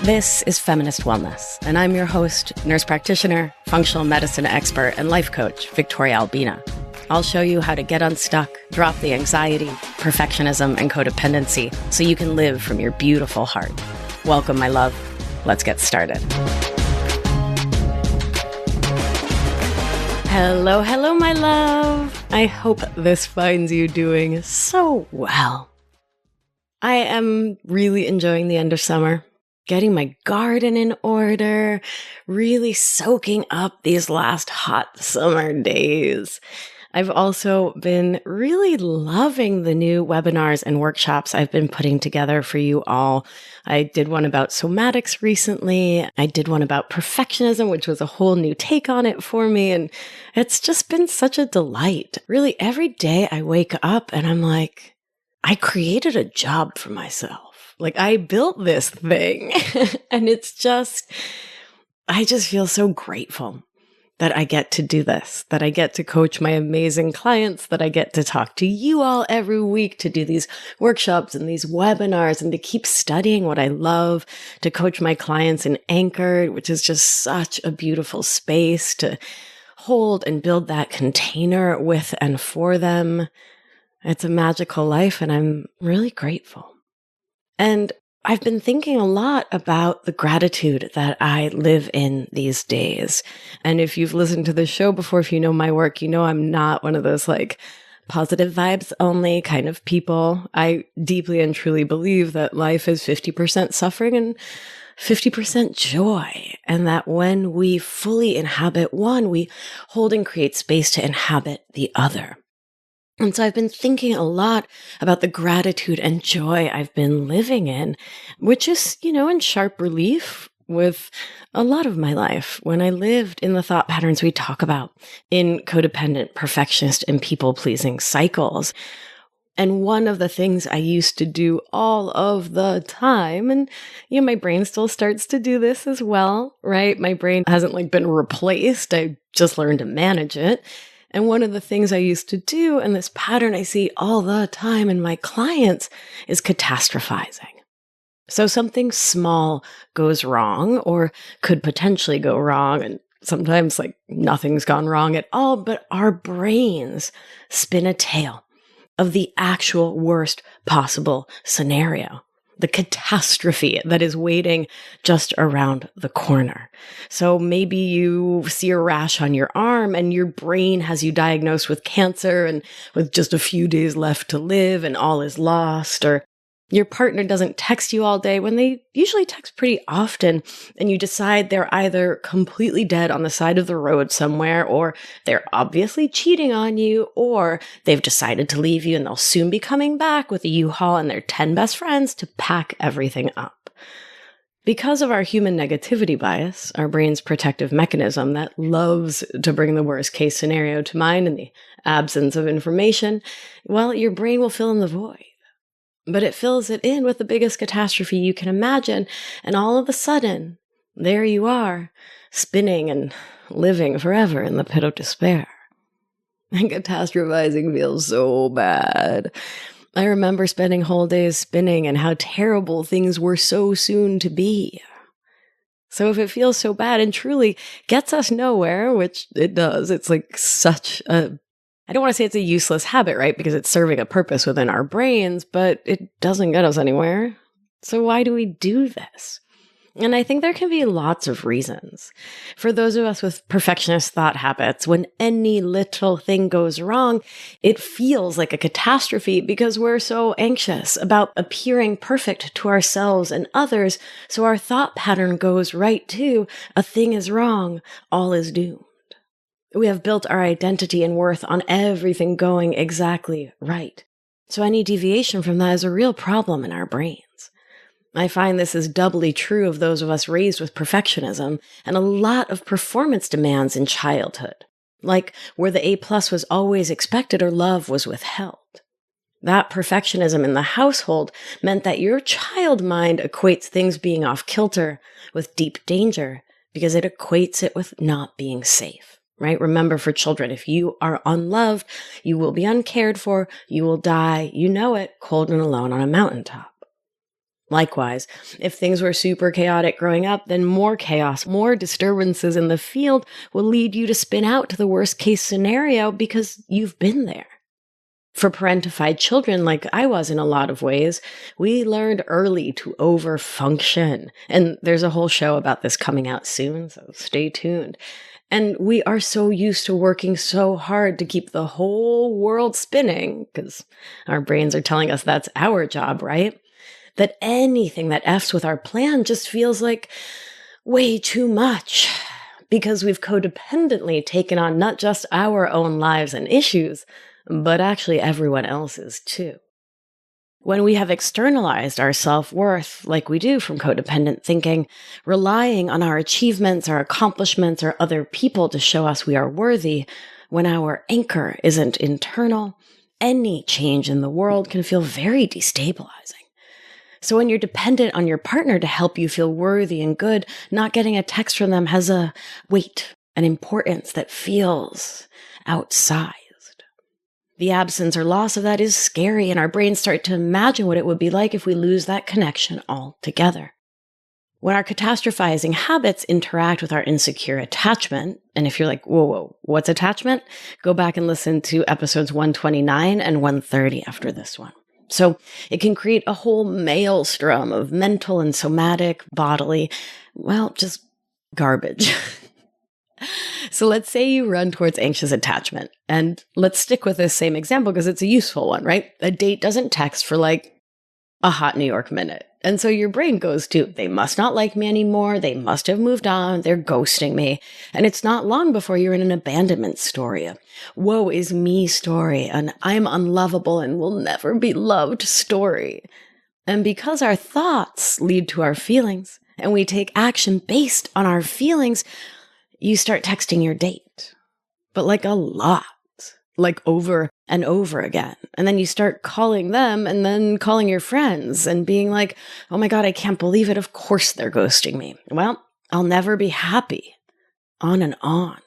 This is Feminist Wellness, and I'm your host, nurse practitioner, functional medicine expert, and life coach, Victoria Albina. I'll show you how to get unstuck, drop the anxiety, perfectionism, and codependency so you can live from your beautiful heart. Welcome, my love. Let's get started. Hello, hello, my love. I hope this finds you doing so well. I am really enjoying the end of summer, getting my garden in order, really soaking up these last hot summer days. I've also been really loving the new webinars and workshops I've been putting together for you all. I did one about somatics recently. I did one about perfectionism, which was a whole new take on it for me. And it's just been such a delight. Really, every day I wake up and I'm like, I created a job for myself. Like, I built this thing. And I just feel so grateful that I get to do this, that I get to coach my amazing clients, that I get to talk to you all every week, to do these workshops and these webinars, and to keep studying what I love, to coach my clients in Anchored, which is just such a beautiful space to hold and build that container with and for them. It's a magical life, and I'm really grateful. And I've been thinking a lot about the gratitude that I live in these days. And if you've listened to the show before, if you know my work, you know I'm not one of those like positive vibes only kind of people. I deeply and truly believe that life is 50% suffering and 50% joy. And that when we fully inhabit one, we hold and create space to inhabit the other. And so I've been thinking a lot about the gratitude and joy I've been living in, which is, in sharp relief with a lot of my life when I lived in the thought patterns we talk about in codependent, perfectionist, and people-pleasing cycles. And one of the things I used to do all of the time, and my brain still starts to do this as well, right? My brain hasn't been replaced. I just learned to manage it. And one of the things I used to do, and this pattern I see all the time in my clients, is catastrophizing. So something small goes wrong or could potentially go wrong, and sometimes nothing's gone wrong at all, but our brains spin a tale of the actual worst possible scenario, the catastrophe that is waiting just around the corner. So maybe you see a rash on your arm and your brain has you diagnosed with cancer and with just a few days left to live and all is lost. Or your partner doesn't text you all day when they usually text pretty often, and you decide they're either completely dead on the side of the road somewhere, or they're obviously cheating on you, or they've decided to leave you and they'll soon be coming back with a U-Haul and their 10 best friends to pack everything up. Because of our human negativity bias, our brain's protective mechanism that loves to bring the worst case scenario to mind in the absence of information, well, your brain will fill in the void. But it fills it in with the biggest catastrophe you can imagine, and all of a sudden, there you are, spinning and living forever in the pit of despair. And catastrophizing feels so bad. I remember spending whole days spinning and how terrible things were so soon to be. So if it feels so bad and truly gets us nowhere, which it does, it's such a I don't want to say it's a useless habit, right? Because it's serving a purpose within our brains, but it doesn't get us anywhere. So why do we do this? And I think there can be lots of reasons. For those of us with perfectionist thought habits, when any little thing goes wrong, it feels like a catastrophe because we're so anxious about appearing perfect to ourselves and others. So our thought pattern goes right to, a thing is wrong, all is doomed. We have built our identity and worth on everything going exactly right. So any deviation from that is a real problem in our brains. I find this is doubly true of those of us raised with perfectionism and a lot of performance demands in childhood, like where the A+ was always expected or love was withheld. That perfectionism in the household meant that your child mind equates things being off kilter with deep danger because it equates it with not being safe. Right? Remember, for children, if you are unloved, you will be uncared for, you will die, you know it, cold and alone on a mountaintop. Likewise, if things were super chaotic growing up, then more chaos, more disturbances in the field will lead you to spin out to the worst case scenario because you've been there. For parentified children, like I was in a lot of ways, we learned early to overfunction. And there's a whole show about this coming out soon, so stay tuned. And we are so used to working so hard to keep the whole world spinning, because our brains are telling us that's our job, right? That anything that F's with our plan just feels like way too much, because we've codependently taken on not just our own lives and issues, but actually everyone else's too. When we have externalized our self-worth, like we do from codependent thinking, relying on our achievements, our accomplishments, or other people to show us we are worthy, when our anchor isn't internal, any change in the world can feel very destabilizing. So when you're dependent on your partner to help you feel worthy and good, not getting a text from them has a weight, an importance that feels outsized. The absence or loss of that is scary, and our brains start to imagine what it would be like if we lose that connection altogether. When our catastrophizing habits interact with our insecure attachment, and if you're like, whoa, what's attachment? Go back and listen to episodes 129 and 130 after this one. So it can create a whole maelstrom of mental and somatic, bodily, just garbage. So let's say you run towards anxious attachment. And let's stick with this same example because it's a useful one, right? A date doesn't text for like a hot New York minute. And so your brain goes to, they must not like me anymore. They must have moved on. They're ghosting me. And it's not long before you're in an abandonment story, a woe is me story, an I'm unlovable and will never be loved story. And because our thoughts lead to our feelings and we take action based on our feelings, you start texting your date, but like a lot, like over and over again. And then you start calling them and then calling your friends and being like, oh my God, I can't believe it. Of course they're ghosting me. Well, I'll never be happy. On and on.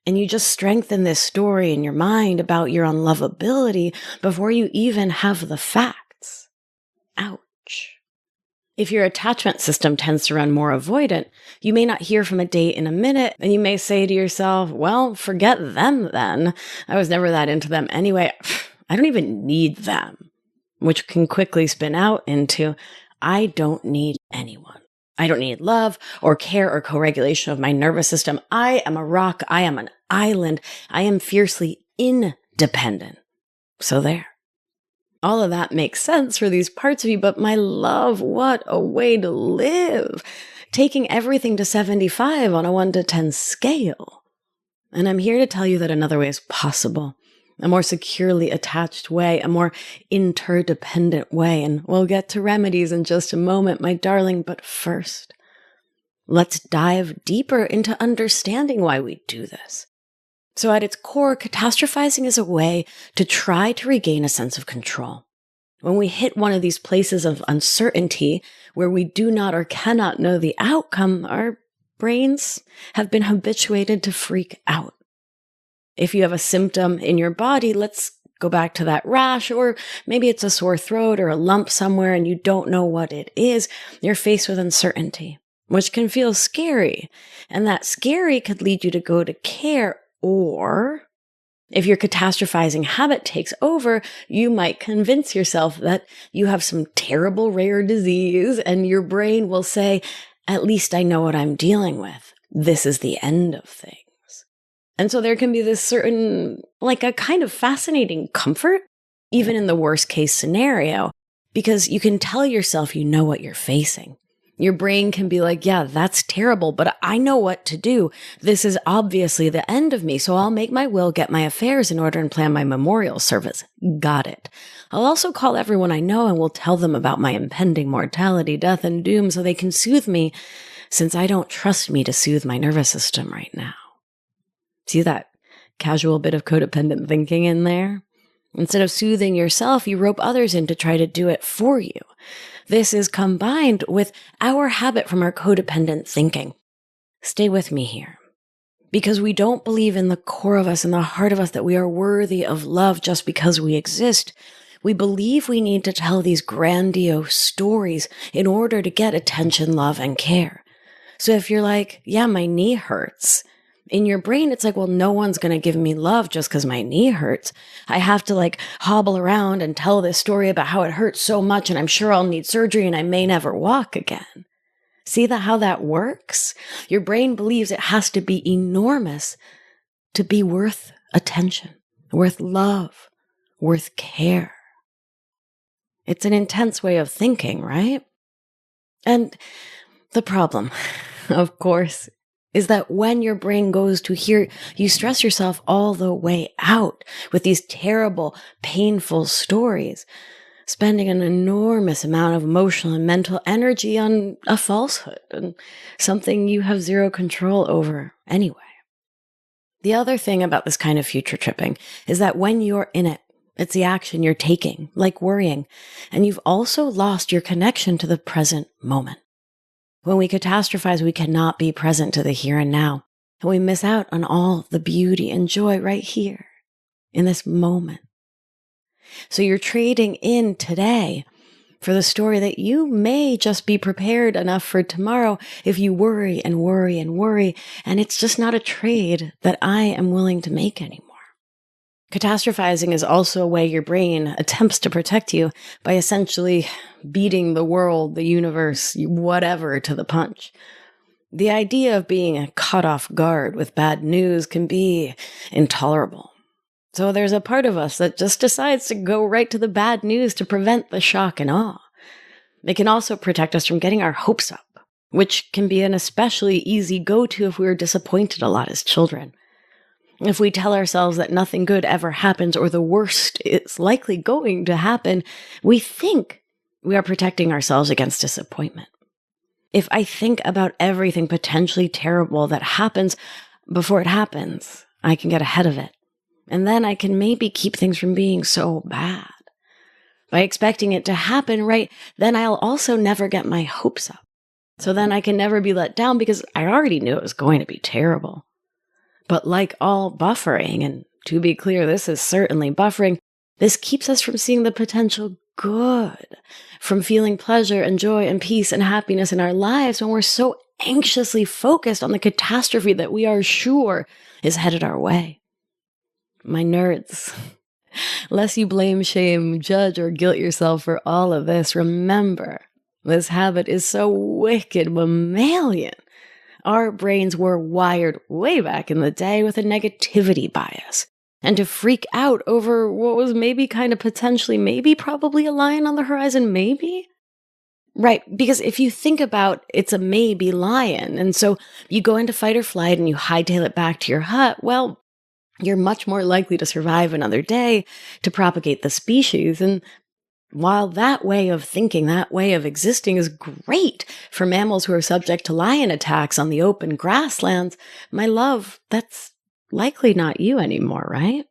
And you just strengthen this story in your mind about your unlovability before you even have the facts. Ouch. If your attachment system tends to run more avoidant, you may not hear from a date in a minute, and you may say to yourself, well, forget them then. I was never that into them anyway. I don't even need them, which can quickly spin out into, I don't need anyone. I don't need love or care or co-regulation of my nervous system. I am a rock. I am an island. I am fiercely independent. So there. All of that makes sense for these parts of you, but my love, what a way to live. Taking everything to 75 on a 1 to 10 scale. And I'm here to tell you that another way is possible. A more securely attached way, a more interdependent way. And we'll get to remedies in just a moment, my darling. But first, let's dive deeper into understanding why we do this. So at its core, catastrophizing is a way to try to regain a sense of control. When we hit one of these places of uncertainty where we do not or cannot know the outcome, our brains have been habituated to freak out. If you have a symptom in your body, let's go back to that rash, or maybe it's a sore throat or a lump somewhere and you don't know what it is, you're faced with uncertainty, which can feel scary. And that scary could lead you to go to care. Or if your catastrophizing habit takes over, you might convince yourself that you have some terrible rare disease and your brain will say, at least I know what I'm dealing with. This is the end of things. And so there can be this certain, like a kind of fascinating comfort, even in the worst case scenario, because you can tell yourself you know what you're facing. Your brain can be like, yeah, that's terrible, but I know what to do. This is obviously the end of me, so I'll make my will, get my affairs in order, and plan my memorial service. Got it. I'll also call everyone I know and will tell them about my impending mortality, death, and doom so they can soothe me, since I don't trust me to soothe my nervous system right now. See that casual bit of codependent thinking in there? Instead of soothing yourself, you rope others in to try to do it for you. This is combined with our habit from our codependent thinking. Stay with me here. Because we don't believe in the core of us, in the heart of us, that we are worthy of love just because we exist. We believe we need to tell these grandiose stories in order to get attention, love, and care. So if you're like, yeah, my knee hurts, in your brain, it's like, well, no one's going to give me love just because my knee hurts. I have to like hobble around and tell this story about how it hurts so much and I'm sure I'll need surgery and I may never walk again. See how that works? Your brain believes it has to be enormous to be worth attention, worth love, worth care. It's an intense way of thinking, right? And the problem, of course, is that when your brain goes to here, you stress yourself all the way out with these terrible, painful stories, spending an enormous amount of emotional and mental energy on a falsehood and something you have zero control over anyway. The other thing about this kind of future tripping is that when you're in it, it's the action you're taking, like worrying, and you've also lost your connection to the present moment. When we catastrophize, we cannot be present to the here and now, and we miss out on all the beauty and joy right here in this moment. So you're trading in today for the story that you may just be prepared enough for tomorrow if you worry and worry and worry, and it's just not a trade that I am willing to make anymore. Catastrophizing is also a way your brain attempts to protect you by essentially beating the world, the universe, whatever to the punch. The idea of being caught off guard with bad news can be intolerable. So there's a part of us that just decides to go right to the bad news to prevent the shock and awe. It can also protect us from getting our hopes up, which can be an especially easy go-to if we were disappointed a lot as children. If we tell ourselves that nothing good ever happens or the worst is likely going to happen, we think we are protecting ourselves against disappointment. If I think about everything potentially terrible that happens before it happens, I can get ahead of it. And then I can maybe keep things from being so bad. By expecting it to happen, right, then I'll also never get my hopes up. So then I can never be let down because I already knew it was going to be terrible. But like all buffering, and to be clear, this is certainly buffering, this keeps us from seeing the potential good, from feeling pleasure and joy and peace and happiness in our lives when we're so anxiously focused on the catastrophe that we are sure is headed our way. My nerds, lest you blame, shame, judge, or guilt yourself for all of this, remember, this habit is so wicked mammalian. Our brains were wired way back in the day with a negativity bias, and to freak out over what was maybe kind of potentially, maybe probably a lion on the horizon, maybe? Right, because if you think about it's a maybe lion, and so you go into fight or flight and you hightail it back to your hut, well, you're much more likely to survive another day, to propagate the species, and while that way of thinking, that way of existing is great for mammals who are subject to lion attacks on the open grasslands, my love, that's likely not you anymore, right?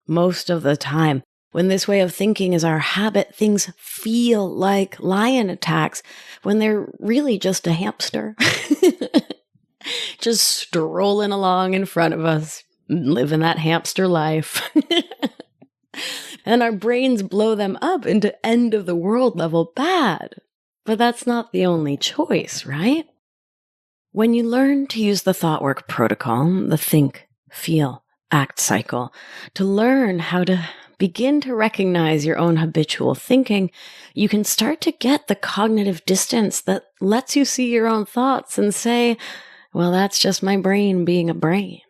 Most of the time, when this way of thinking is our habit, things feel like lion attacks when they're really just a hamster. Just strolling along in front of us, living that hamster life. And our brains blow them up into end of the world level bad. But that's not the only choice, right? When you learn to use the thought work protocol, the think, feel, act cycle, to learn how to begin to recognize your own habitual thinking, you can start to get the cognitive distance that lets you see your own thoughts and say, well, that's just my brain being a brain.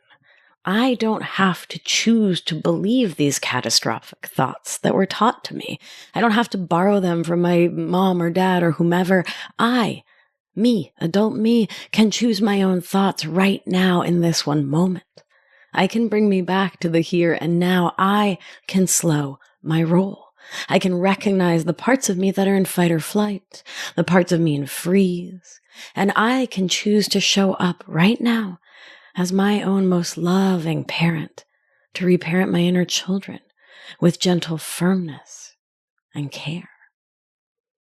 I don't have to choose to believe these catastrophic thoughts that were taught to me. I don't have to borrow them from my mom or dad or whomever. Adult me, can choose my own thoughts right now in this one moment. I can bring me back to the here and now. I can slow my roll. I can recognize the parts of me that are in fight or flight, the parts of me in freeze, and I can choose to show up right now as my own most loving parent, to reparent my inner children with gentle firmness and care.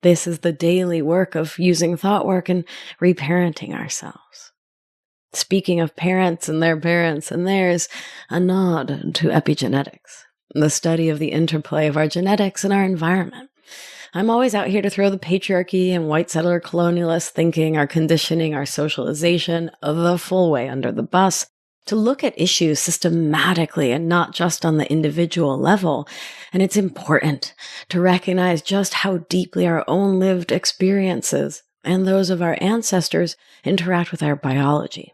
This is the daily work of using thought work and reparenting ourselves. Speaking of parents and their parents and theirs, a nod to epigenetics. the study of the interplay of our genetics and our environment. I'm always out here to throw the patriarchy and white settler colonialist thinking, our conditioning, our socialization, the full way under the bus, to look at issues systematically and not just on the individual level. And it's important to recognize just how deeply our own lived experiences and those of our ancestors interact with our biology.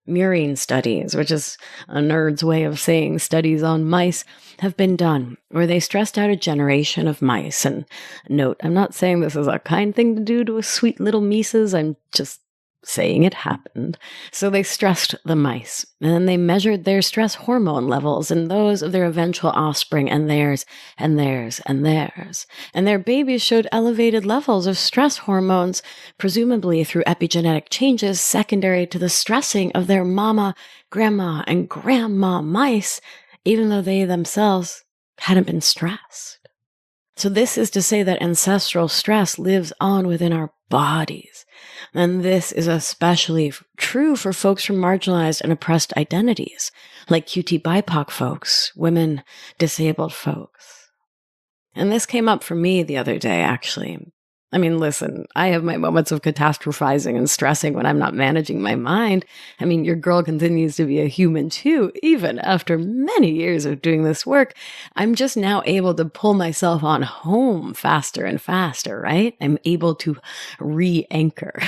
Murine studies, which is a nerd's way of saying studies on mice, have been done where they stressed out a generation of mice. And note, I'm not saying this is a kind thing to do to a sweet little Mises. I'm just saying it happened. So they stressed the mice, and then they measured their stress hormone levels and those of their eventual offspring and theirs and theirs and theirs. And their babies showed elevated levels of stress hormones, presumably through epigenetic changes secondary to the stressing of their mama, grandma, and grandma mice, even though they themselves hadn't been stressed. So this is to say that ancestral stress lives on within our bodies. And this is especially true for folks from marginalized and oppressed identities, like QT BIPOC folks, women, disabled folks. And this came up for me the other day, actually. I mean, listen, I have my moments of catastrophizing and stressing when I'm not managing my mind. I mean, your girl continues to be a human too, even after many years of doing this work. I'm just now able to pull myself on home faster and faster, right? I'm able to re-anchor.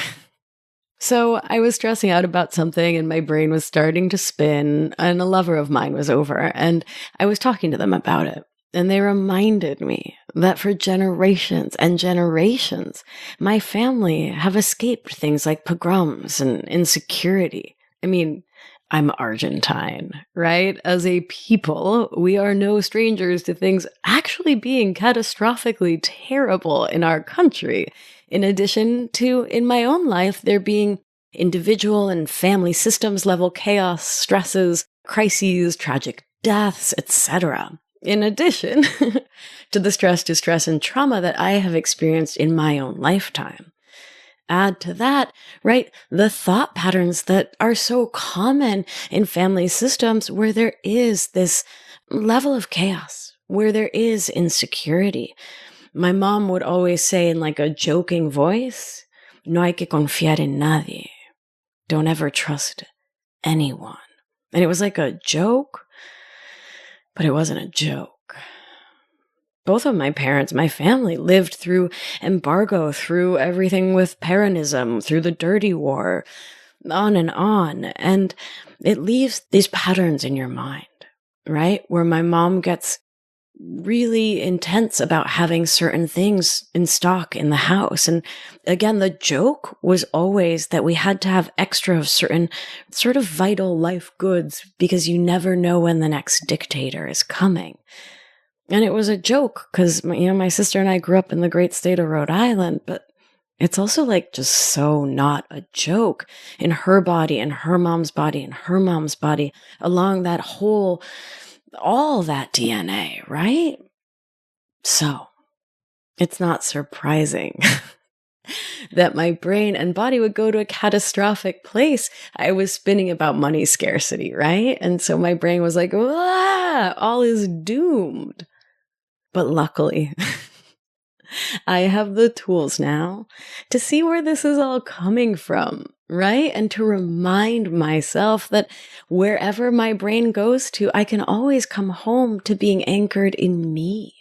So I was stressing out about something and my brain was starting to spin, and a lover of mine was over, and I was talking to them about it. And they reminded me that for generations and generations, my family have escaped things like pogroms and insecurity. I mean, I'm Argentine, right? As a people, we are no strangers to things actually being catastrophically terrible in our country. In addition to, in my own life, there being individual and family systems level chaos, stresses, crises, tragic deaths, etc. In addition to the stress, distress, and trauma that I have experienced in my own lifetime. Add to that, right, the thought patterns that are so common in family systems where there is this level of chaos, where there is insecurity. My mom would always say in like a joking voice, no hay que confiar en nadie. Don't ever trust anyone. And it was like a joke, but it wasn't a joke. Both of my parents, my family, lived through embargo, through everything with Peronism, through the dirty war, on. And it leaves these patterns in your mind, right? Where my mom gets really intense about having certain things in stock in the house. And again, the joke was always that we had to have extra of certain sort of vital life goods because you never know when the next dictator is coming. And it was a joke because, my sister and I grew up in the great state of Rhode Island, but it's also like just so not a joke in her body and her mom's body and her mom's body along that whole, all that DNA, right? So it's not surprising that my brain and body would go to a catastrophic place. I was spinning about money scarcity, right? And so my brain was like, all is doomed. But luckily, I have the tools now to see where this is all coming from, right? And to remind myself that wherever my brain goes to, I can always come home to being anchored in me.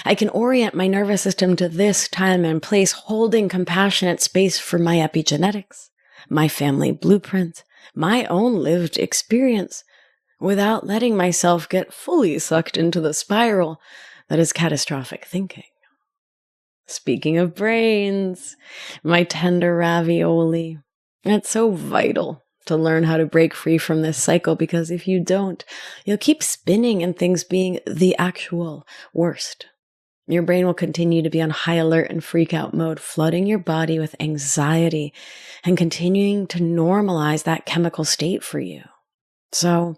I can orient my nervous system to this time and place, holding compassionate space for my epigenetics, my family blueprint, my own lived experience, without letting myself get fully sucked into the spiral that is catastrophic thinking. Speaking of brains, my tender ravioli. It's so vital to learn how to break free from this cycle, because if you don't, you'll keep spinning and things being the actual worst. Your brain will continue to be on high alert and freak out mode, flooding your body with anxiety and continuing to normalize that chemical state for you. So,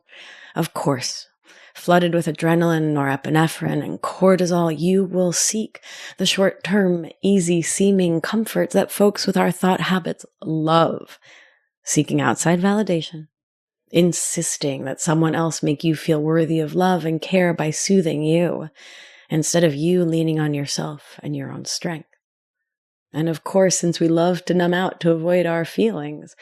of course, flooded with adrenaline, norepinephrine, and cortisol, you will seek the short-term, easy-seeming comforts that folks with our thought habits love, seeking outside validation, insisting that someone else make you feel worthy of love and care by soothing you, instead of you leaning on yourself and your own strength. And of course, since we love to numb out to avoid our feelings,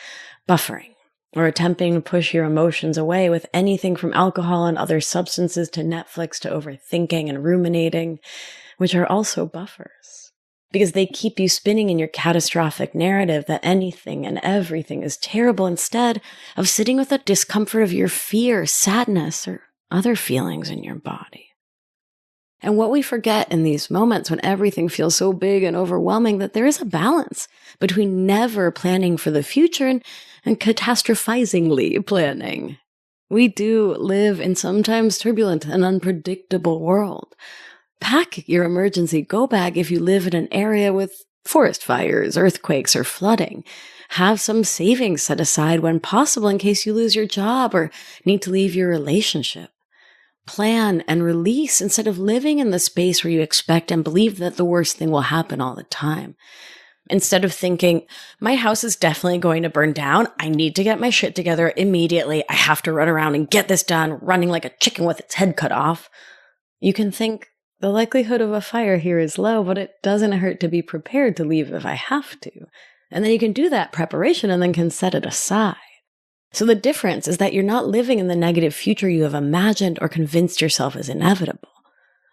buffering, or attempting to push your emotions away with anything from alcohol and other substances to Netflix to overthinking and ruminating, which are also buffers, because they keep you spinning in your catastrophic narrative that anything and everything is terrible instead of sitting with the discomfort of your fear, sadness, or other feelings in your body. And what we forget in these moments when everything feels so big and overwhelming, that there is a balance between never planning for the future and catastrophizingly planning. We do live in sometimes turbulent and unpredictable world. Pack your emergency go bag if you live in an area with forest fires, earthquakes, or flooding. Have some savings set aside when possible in case you lose your job or need to leave your relationship. Plan and release instead of living in the space where you expect and believe that the worst thing will happen all the time. Instead of thinking, my house is definitely going to burn down, I need to get my shit together immediately, I have to run around and get this done, running like a chicken with its head cut off, you can think, the likelihood of a fire here is low, but it doesn't hurt to be prepared to leave if I have to. And then you can do that preparation and then can set it aside. So the difference is that you're not living in the negative future you have imagined or convinced yourself is inevitable.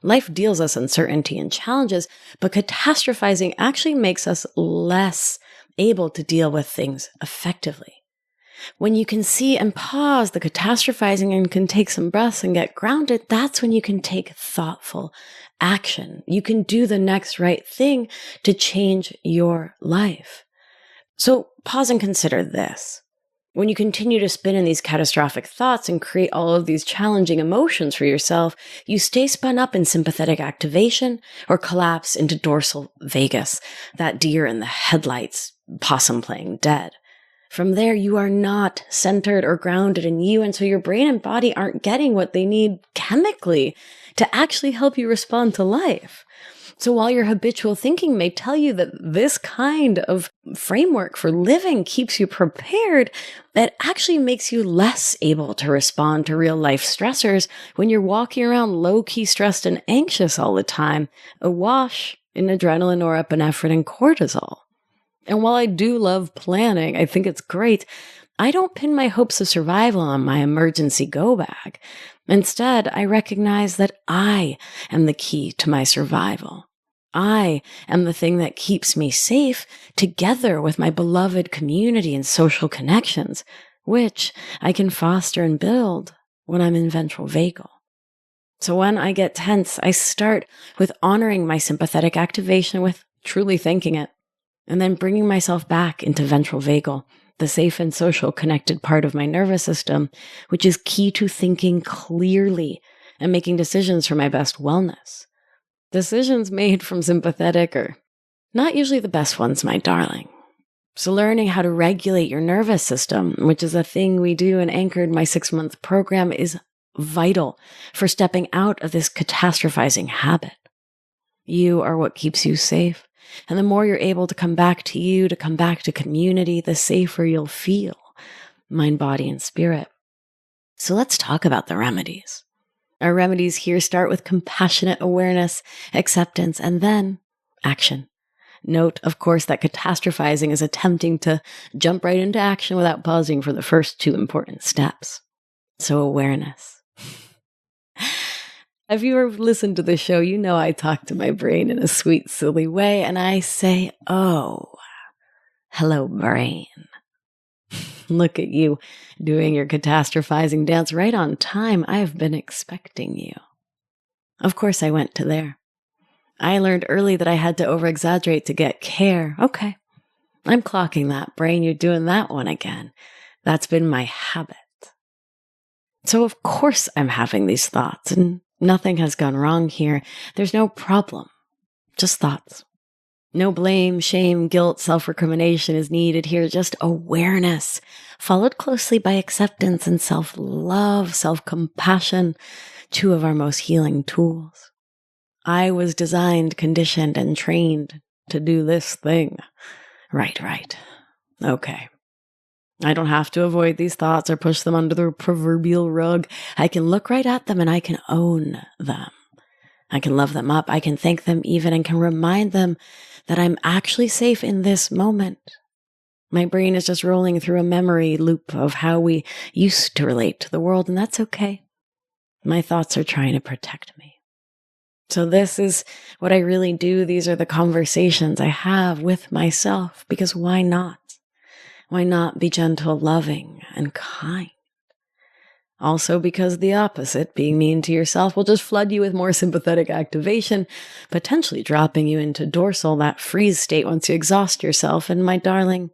Life deals us uncertainty and challenges, but catastrophizing actually makes us less able to deal with things effectively. When you can see and pause the catastrophizing and can take some breaths and get grounded, that's when you can take thoughtful action. You can do the next right thing to change your life. So pause and consider this. When you continue to spin in these catastrophic thoughts and create all of these challenging emotions for yourself, you stay spun up in sympathetic activation or collapse into dorsal vagus, that deer in the headlights, possum playing dead. From there, you are not centered or grounded in you, and so your brain and body aren't getting what they need chemically to actually help you respond to life. So while your habitual thinking may tell you that this kind of framework for living keeps you prepared, that actually makes you less able to respond to real life stressors when you're walking around low-key stressed and anxious all the time, awash in adrenaline, norepinephrine, and cortisol. And while I do love planning, I think it's great, I don't pin my hopes of survival on my emergency go bag. Instead, I recognize that I am the key to my survival. I am the thing that keeps me safe together with my beloved community and social connections, which I can foster and build when I'm in ventral vagal. So when I get tense, I start with honoring my sympathetic activation with truly thinking it, and then bringing myself back into ventral vagal, the safe and social connected part of my nervous system, which is key to thinking clearly and making decisions for my best wellness. Decisions made from sympathetic are not usually the best ones, my darling. So learning how to regulate your nervous system, which is a thing we do in Anchored, my 6-month program, is vital for stepping out of this catastrophizing habit. You are what keeps you safe. And the more you're able to come back to you, to come back to community, the safer you'll feel, mind, body, and spirit. So let's talk about the remedies. Our remedies here start with compassionate awareness, acceptance, and then action. Note, of course, that catastrophizing is attempting to jump right into action without pausing for the first 2 important steps. So awareness. If you ever listened to the show, you know I talk to my brain in a sweet, silly way, and I say, oh, hello, brain. Look at you doing your catastrophizing dance right on time. I have been expecting you. Of course, I went to there. I learned early that I had to over-exaggerate to get care. Okay, I'm clocking that, brain. You're doing that one again. That's been my habit. So of course I'm having these thoughts, and nothing has gone wrong here. There's no problem, just thoughts. No blame, shame, guilt, self-recrimination is needed here, just awareness, followed closely by acceptance and self-love, self-compassion, 2 of our most healing tools. I was designed, conditioned, and trained to do this thing. Right. Okay. I don't have to avoid these thoughts or push them under the proverbial rug. I can look right at them and I can own them. I can love them up. I can thank them even and can remind them that I'm actually safe in this moment. My brain is just rolling through a memory loop of how we used to relate to the world, and that's okay. My thoughts are trying to protect me. So this is what I really do. These are the conversations I have with myself, because why not? Why not be gentle, loving, and kind? Also because the opposite, being mean to yourself, will just flood you with more sympathetic activation, potentially dropping you into dorsal, that freeze state once you exhaust yourself. And my darling,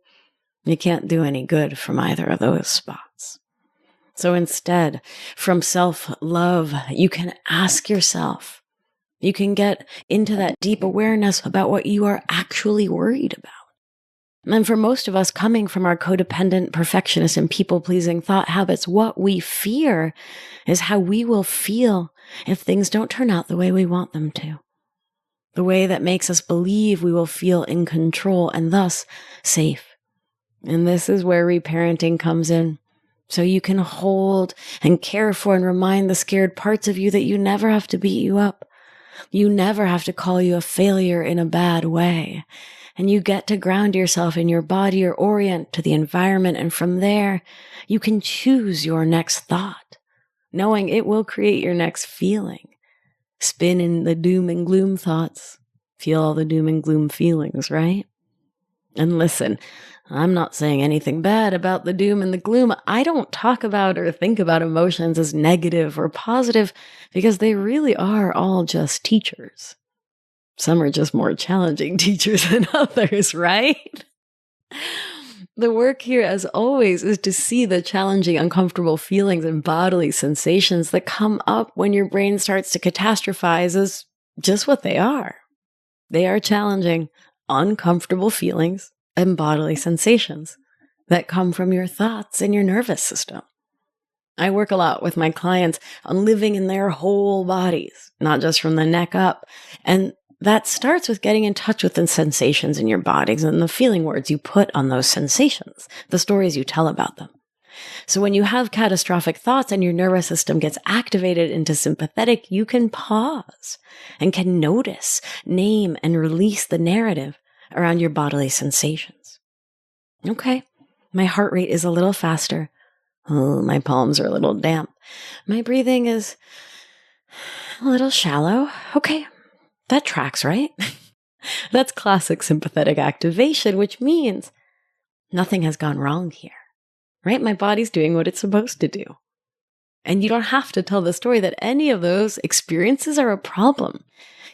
you can't do any good from either of those spots. So instead, from self-love, you can ask yourself, you can get into that deep awareness about what you are actually worried about. And for most of us, coming from our codependent, perfectionist, and people-pleasing thought habits, what we fear is how we will feel if things don't turn out the way we want them to. The way that makes us believe we will feel in control and thus safe. And this is where reparenting comes in. So you can hold and care for and remind the scared parts of you that you never have to beat you up. You never have to call you a failure in a bad way. And you get to ground yourself in your body or orient to the environment. And from there, you can choose your next thought, knowing it will create your next feeling. Spin in the doom and gloom thoughts. Feel all the doom and gloom feelings, right? And listen, I'm not saying anything bad about the doom and the gloom. I don't talk about or think about emotions as negative or positive because they really are all just teachers. Some are just more challenging teachers than others, right? The work here, as always, is to see the challenging, uncomfortable feelings and bodily sensations that come up when your brain starts to catastrophize as just what they are. They are challenging, uncomfortable feelings and bodily sensations that come from your thoughts and your nervous system. I work a lot with my clients on living in their whole bodies, not just from the neck up. And that starts with getting in touch with the sensations in your bodies and the feeling words you put on those sensations, the stories you tell about them. So when you have catastrophic thoughts and your nervous system gets activated into sympathetic, you can pause and can notice, name, and release the narrative around your bodily sensations. Okay, my heart rate is a little faster. Oh, my palms are a little damp. My breathing is a little shallow. Okay, that tracks, right? That's classic sympathetic activation, which means nothing has gone wrong here, right? My body's doing what it's supposed to do. And you don't have to tell the story that any of those experiences are a problem.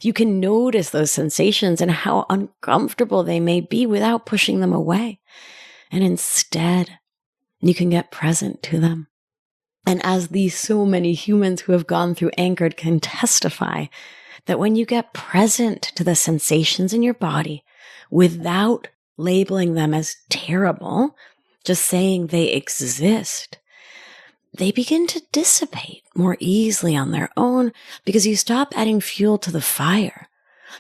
You can notice those sensations and how uncomfortable they may be without pushing them away. And instead, you can get present to them. And as these so many humans who have gone through Anchored can testify, that when you get present to the sensations in your body without labeling them as terrible, just saying they exist, they begin to dissipate more easily on their own because you stop adding fuel to the fire.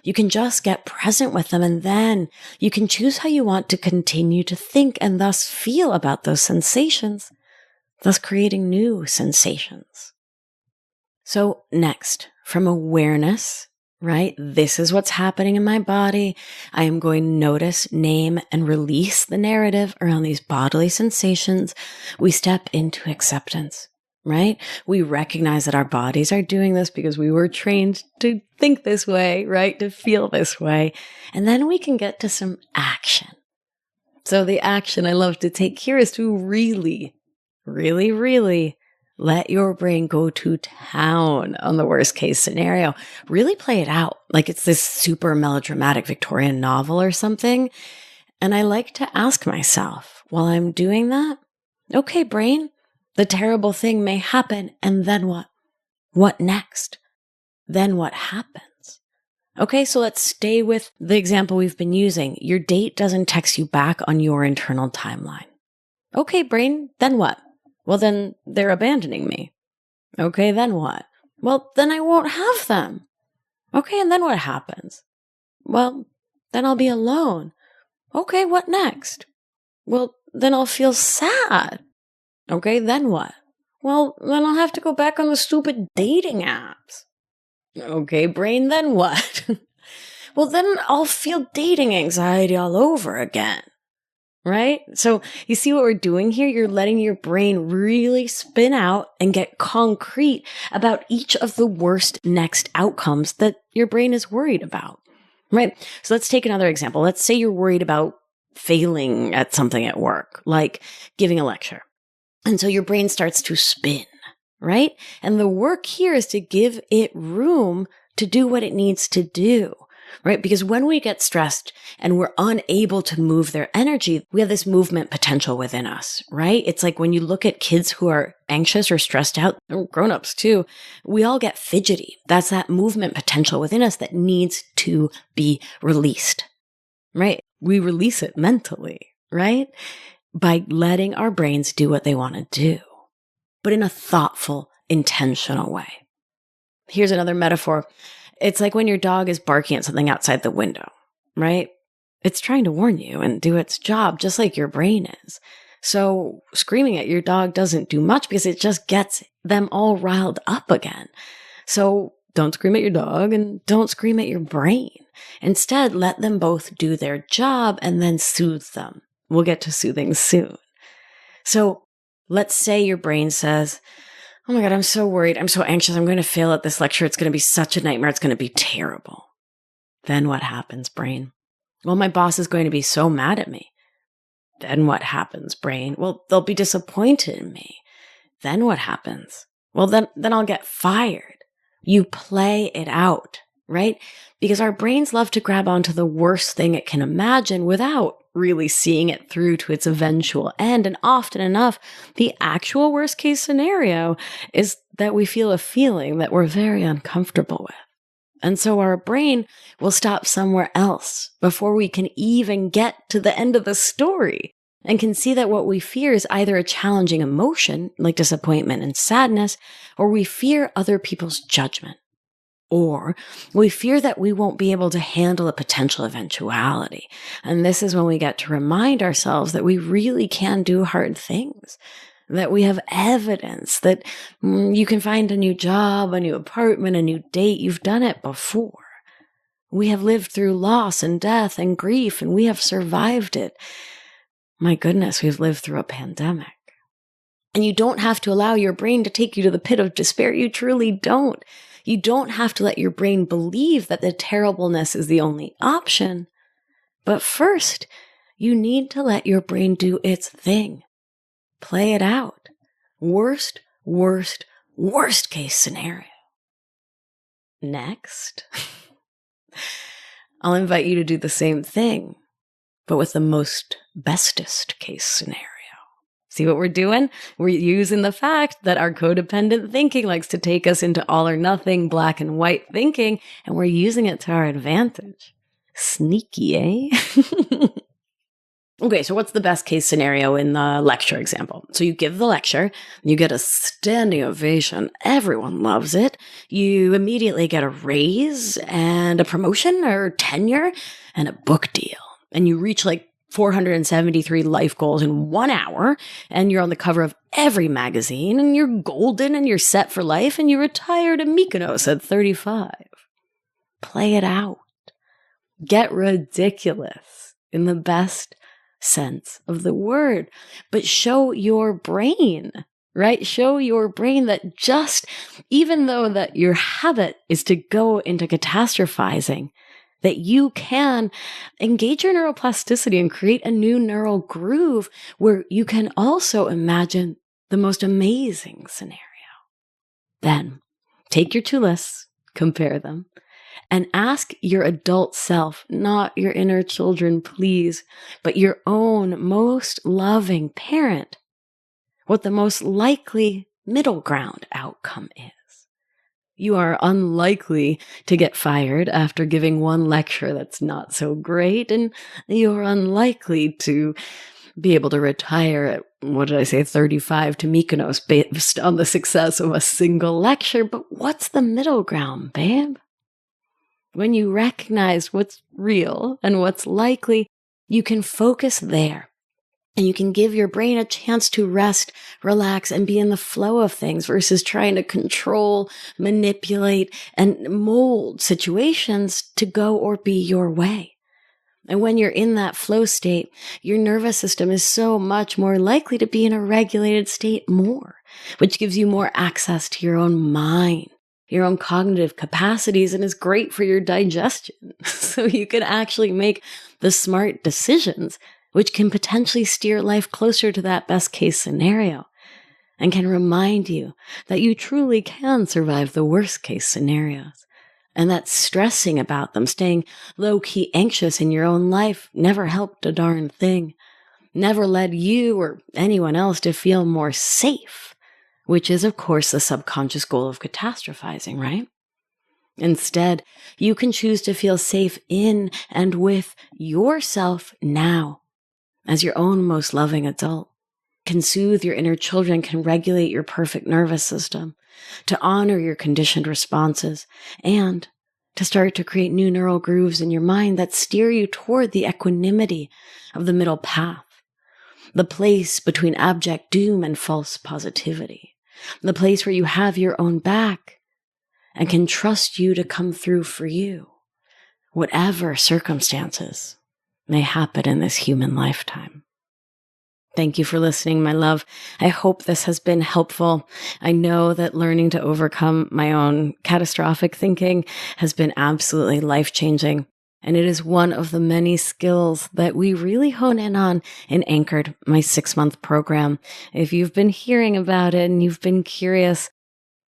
You can just get present with them, and then you can choose how you want to continue to think and thus feel about those sensations, thus creating new sensations. So next, from awareness, right? This is what's happening in my body. I am going to notice, name, and release the narrative around these bodily sensations. We step into acceptance, right? We recognize that our bodies are doing this because we were trained to think this way, right? To feel this way. And then we can get to some action. So the action I love to take here is to really let your brain go to town on the worst case scenario. Really play it out like it's this super melodramatic Victorian novel or something. And I like to ask myself while I'm doing that, okay, brain, the terrible thing may happen. And then what? What next? Then what happens? Okay, so let's stay with the example we've been using. Your date doesn't text you back on your internal timeline. Okay, brain, then what? Well, then they're abandoning me. Okay, then what? Well, then I won't have them. Okay, and then what happens? Well, then I'll be alone. Okay, what next? Well, then I'll feel sad. Okay, then what? Well, then I'll have to go back on the stupid dating apps. Okay, brain, then what? Well, then I'll feel dating anxiety all over again. Right? So you see what we're doing here? You're letting your brain really spin out and get concrete about each of the worst next outcomes that your brain is worried about. Right? So let's take another example. Let's say you're worried about failing at something at work, like giving a lecture. And so your brain starts to spin, right? And the work here is to give it room to do what it needs to do. Right? Because when we get stressed and we're unable to move their energy, we have this movement potential within us, right? It's like when you look at kids who are anxious or stressed out, or grown-ups too, we all get fidgety. That's that movement potential within us that needs to be released, right? We release it mentally, right? By letting our brains do what they want to do, but in a thoughtful, intentional way. Here's another metaphor. It's like when your dog is barking at something outside the window, right? It's trying to warn you and do its job, just like your brain is. So screaming at your dog doesn't do much because it just gets them all riled up again. So don't scream at your dog and don't scream at your brain. Instead, let them both do their job and then soothe them. We'll get to soothing soon. So let's say your brain says, oh my God, I'm so worried. I'm so anxious. I'm going to fail at this lecture. It's going to be such a nightmare. It's going to be terrible. Then what happens, brain? Well, my boss is going to be so mad at me. Then what happens, brain? Well, they'll be disappointed in me. Then what happens? Well, then I'll get fired. You play it out, right? Because our brains love to grab onto the worst thing it can imagine without really seeing it through to its eventual end. And often enough, the actual worst case scenario is that we feel a feeling that we're very uncomfortable with. And so our brain will stop somewhere else before we can even get to the end of the story and can see that what we fear is either a challenging emotion like disappointment and sadness, or we fear other people's judgment. Or we fear that we won't be able to handle a potential eventuality. And this is when we get to remind ourselves that we really can do hard things, that we have evidence that you can find a new job, a new apartment, a new date. You've done it before. We have lived through loss and death and grief, and we have survived it. My goodness, we've lived through a pandemic. And you don't have to allow your brain to take you to the pit of despair. You truly don't. You don't have to let your brain believe that the terribleness is the only option. But first, you need to let your brain do its thing. Play it out. Worst case scenario. Next, I'll invite you to do the same thing, but with the most bestest case scenario. See what we're doing? We're using the fact that our codependent thinking likes to take us into all or nothing, black and white thinking, and we're using it to our advantage. Sneaky, eh? Okay, so what's the best case scenario in the lecture example? So you give the lecture, you get a standing ovation, everyone loves it, you immediately get a raise and a promotion or tenure and a book deal, and you reach like 473 life goals in 1 hour, and you're on the cover of every magazine, and you're golden, and you're set for life, and you retire to Mykonos at 35. Play it out. Get ridiculous in the best sense of the word, but show your brain, right? Show your brain that just, even though that your habit is to go into catastrophizing, that you can engage your neuroplasticity and create a new neural groove where you can also imagine the most amazing scenario. Then take your two lists, compare them, and ask your adult self, not your inner children, please, but your own most loving parent, what the most likely middle ground outcome is. You are unlikely to get fired after giving one lecture that's not so great, and you're unlikely to be able to retire at, 35 to Mykonos based on the success of a single lecture. But what's the middle ground, babe? When you recognize what's real and what's likely, you can focus there And you can give your brain a chance to rest, relax, and be in the flow of things versus trying to control, manipulate, and mold situations to go or be your way. And when you're in that flow state, your nervous system is so much more likely to be in a regulated state more, which gives you more access to your own mind, your own cognitive capacities, and is great for your digestion. So you can actually make the smart decisions, which can potentially steer life closer to that best case scenario and can remind you that you truly can survive the worst case scenarios. And that stressing about them, staying low-key anxious in your own life never helped a darn thing, never led you or anyone else to feel more safe, which is, of course, the subconscious goal of catastrophizing, right? Instead, you can choose to feel safe in and with yourself now as your own most loving adult, can soothe your inner children, can regulate your perfect nervous system, to honor your conditioned responses, and to start to create new neural grooves in your mind that steer you toward the equanimity of the middle path, the place between abject doom and false positivity, the place where you have your own back and can trust you to come through for you, whatever circumstances may happen in this human lifetime. Thank you for listening, my love. I hope this has been helpful. I know that learning to overcome my own catastrophic thinking has been absolutely life-changing, and it is one of the many skills that we really hone in on in Anchored, my 6-month program. If you've been hearing about it and you've been curious,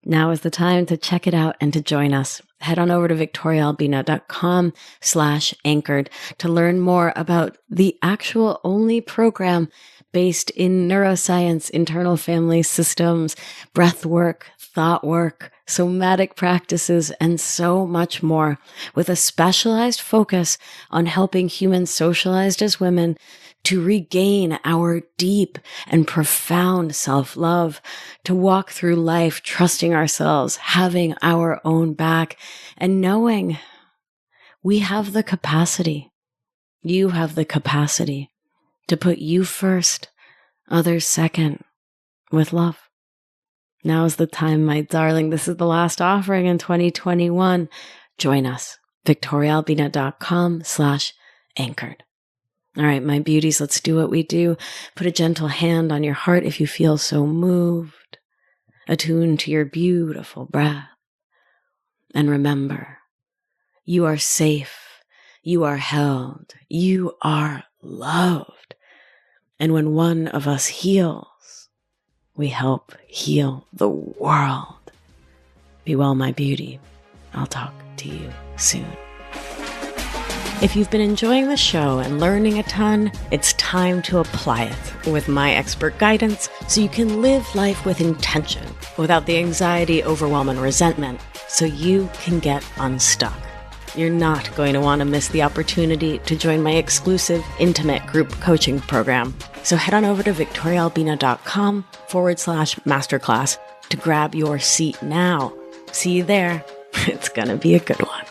now is the time to check it out and to join us. Head on over to victoriaalbina.com/anchored to learn more about the actual only program based in neuroscience, internal family systems, breath work, thought work, somatic practices, and so much more, with a specialized focus on helping humans socialized as women to regain our deep and profound self-love, to walk through life trusting ourselves, having our own back, and knowing we have the capacity, you have the capacity to put you first, others second, with love. Now is the time, my darling. This is the last offering in 2021. Join us, victoriaalbina.com/anchored. All right, my beauties, let's do what we do. Put a gentle hand on your heart if you feel so moved. Attune to your beautiful breath. And remember, you are safe. You are held. You are loved. And when one of us heals, we help heal the world. Be well, my beauty. I'll talk to you soon. If you've been enjoying the show and learning a ton, it's time to apply it with my expert guidance so you can live life with intention without the anxiety, overwhelm, and resentment so you can get unstuck. You're not going to want to miss the opportunity to join my exclusive intimate group coaching program. So head on over to victoriaalbina.com/masterclass to grab your seat now. See you there. It's going to be a good one.